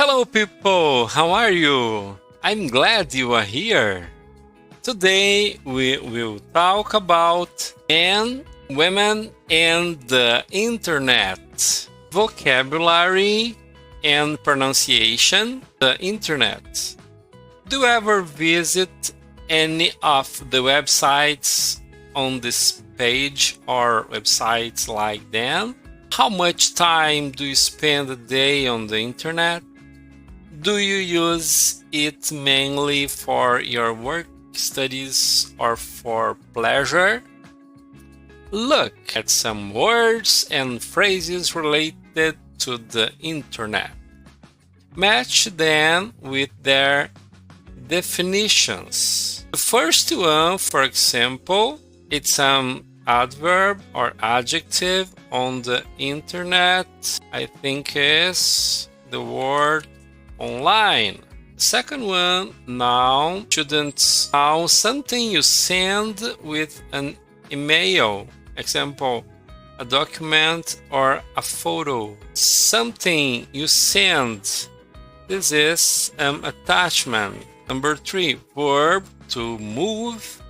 Hello people, how are you? I'm glad you are here. Today we will talk about men, women, and the internet. Vocabulary and pronunciation, the internet. Do you ever visit any of the websites on this page or websites like them? How much time do you spend a day on the internet? Do you use it mainly for your work, studies, or for pleasure? Look at some words and phrases related to the internet. Match them with their definitions. The first one, for example, it's an adverb or adjective on the internet. I think is the word online. Second one, noun, students. Noun, something you send with an email. Example, a document or a photo. Something you send. This is an attachment. Number 3, verb, to move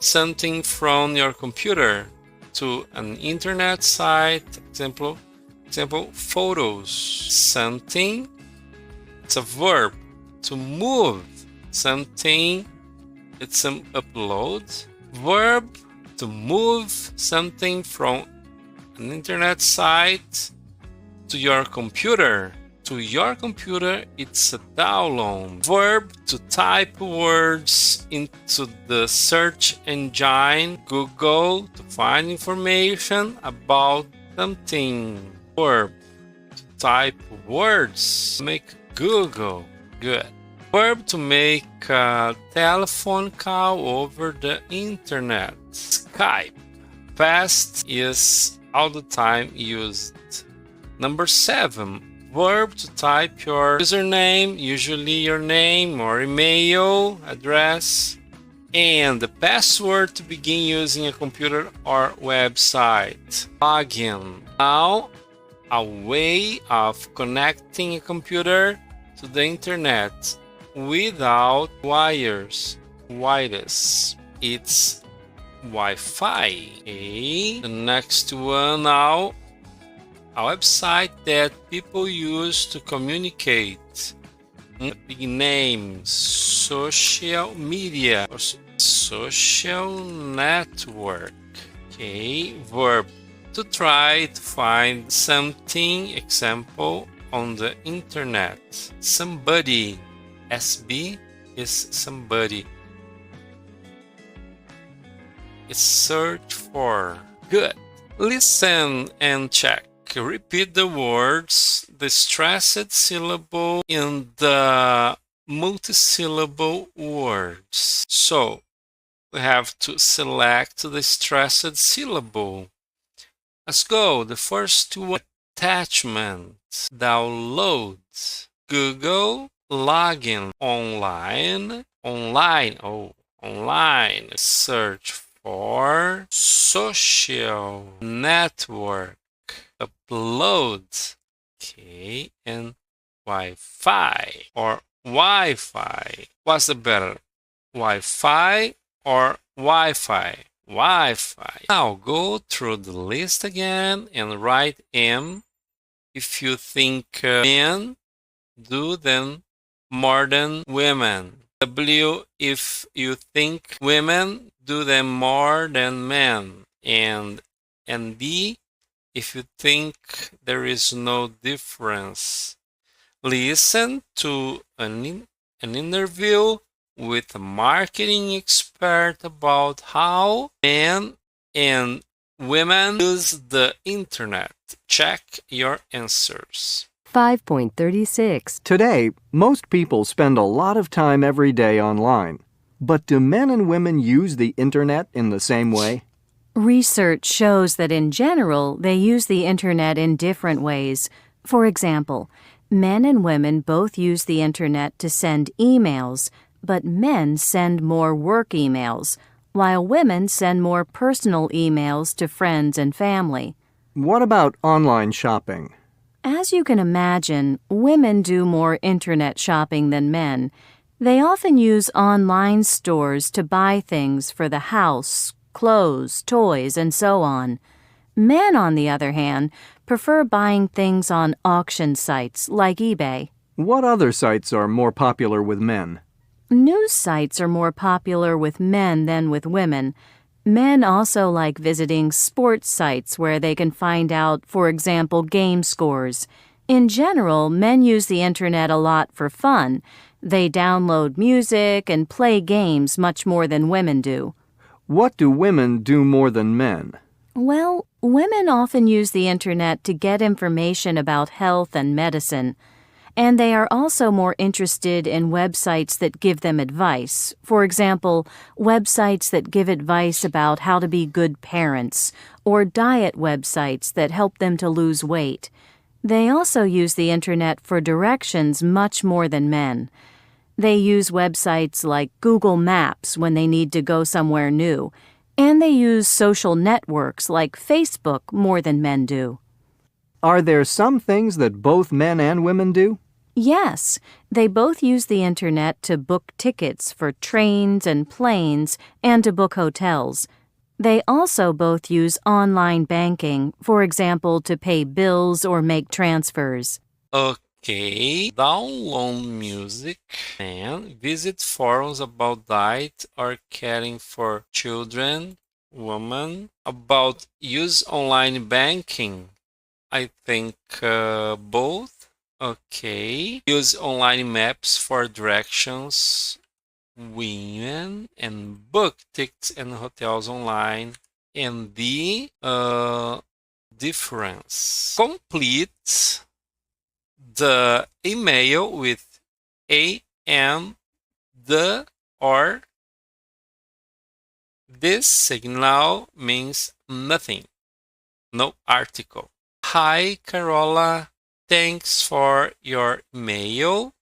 something from your computer to an internet site. Example, photos. Something. It's a verb. To move something, it's an upload. Verb, to move something from an internet site to your computer. To your computer, it's a download. Verb, to type words into the search engine Google to find information about something. Verb, to type words. Make Google. Good. Verb, to make a telephone call over the internet. Skype. Past is all the time used. Number 7. Verb, to type your username, usually your name or email address, and the password to begin using a computer or website. Login. Now, a way of connecting a computer to the internet without wires. Wireless. It's Wi-Fi. Okay. The next one now. A website that people use to communicate. Big names. Social media. Or social network. Okay. Verb. To try to find something, example, on the internet. Somebody. SB is somebody. It's search for. Good. Listen and check. Repeat the words, the stressed syllable in the multisyllable words. So we have to select the stressed syllable. Let's go. The first one, attachment, download, Google, login, online, online, search for, social network, upload, okay, and Wi-Fi or Wi-Fi. What's the better, Wi-Fi or Wi-Fi? Wi-Fi. Now go through the list again and write M. If you think men, do then more than women. W, if you think women, do them more than men. And D, if you think there is no difference. Listen to an interview with a marketing expert about how men and women use the internet. Check your answers. 5.36. Today, most people spend a lot of time every day online. But do men and women use the internet in the same way? Research shows that in general, they use the internet in different ways. For example, men and women both use the internet to send emails, but men send more work emails, while women send more personal emails to friends and family. What about online shopping? As you can imagine, women do more internet shopping than men. They often use online stores to buy things for the house, clothes, toys, and so on. Men, on the other hand, prefer buying things on auction sites like eBay. What other sites are more popular with men? News sites are more popular with men than with women. Men also like visiting sports sites where they can find out, for example, game scores. In general, men use the internet a lot for fun. They download music and play games much more than women do. What do women do more than men? Well, women often use the internet to get information about health and medicine. And they are also more interested in websites that give them advice. For example, websites that give advice about how to be good parents, or diet websites that help them to lose weight. They also use the internet for directions much more than men. They use websites like Google Maps when they need to go somewhere new, and they use social networks like Facebook more than men do. Are there some things that both men and women do? Yes, they both use the internet to book tickets for trains and planes and to book hotels. They also both use online banking, for example, to pay bills or make transfers. Okay, download music and visit forums about diet or caring for children, women, about use online banking. I think both. Okay, use online maps for directions, women, and book tickets and hotels online. And the difference. Complete the email with a, and, the, or. This signal means nothing. No article. Hi, Carola. Thanks for your email.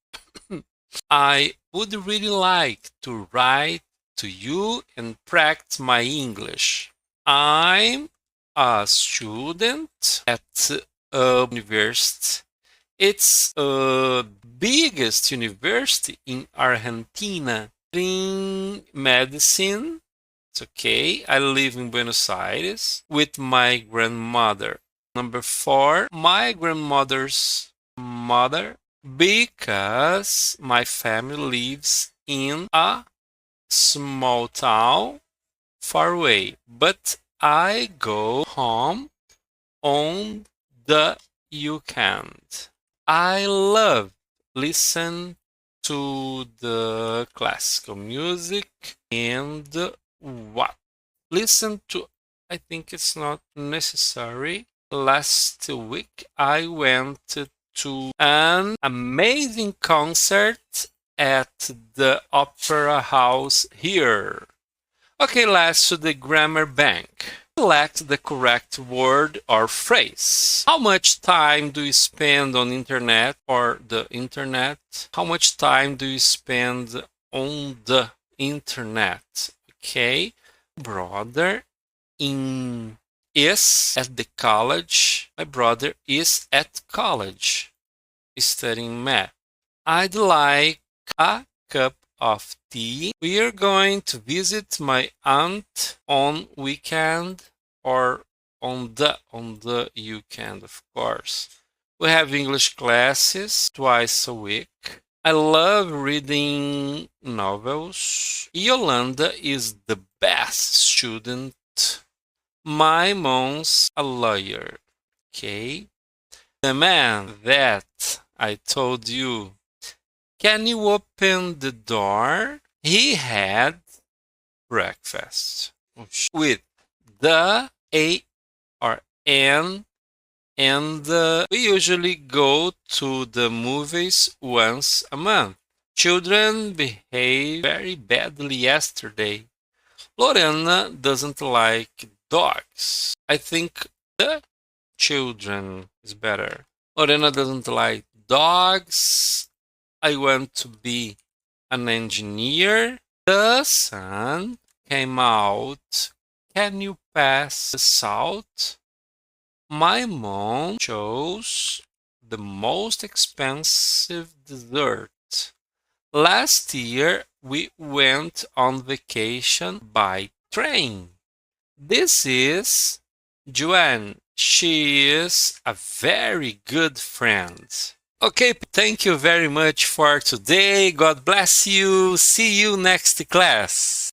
I would really like to write to you and practice my English. I'm a student at a university. It's the biggest university in Argentina in medicine. It's okay. I live in Buenos Aires with my grandmother. Number 4, my grandmother's mother, because my family lives in a small town far away, but I go home on the weekend. I love listen to the classical music and what? Listen to, I think it's not necessary. Last week, I went to an amazing concert at the Opera House here. Okay, let's to the grammar bank. Select the correct word or phrase. How much time do you spend on internet or the internet? How much time do you spend on the internet? Okay, brother is at the college. My brother is at college studying math. I'd like a cup of tea. We are going to visit my aunt on weekend or on the weekend, of course. We have English classes twice a week. I love reading novels. Yolanda is the best student. My mom's a lawyer. Okay. The man that I told you, can you open the door? He had breakfast with the a or an, and we usually go to the movies once a month. Children behaved very badly yesterday. Lorena doesn't like dogs. I think the children is better. Lorena doesn't like dogs. I want to be an engineer. The sun came out. Can you pass the salt? My mom chose the most expensive dessert? Last year, we went on vacation by train. This is Joanne. She is a very good friend. Okay, thank you very much for today. God bless you. See you next class.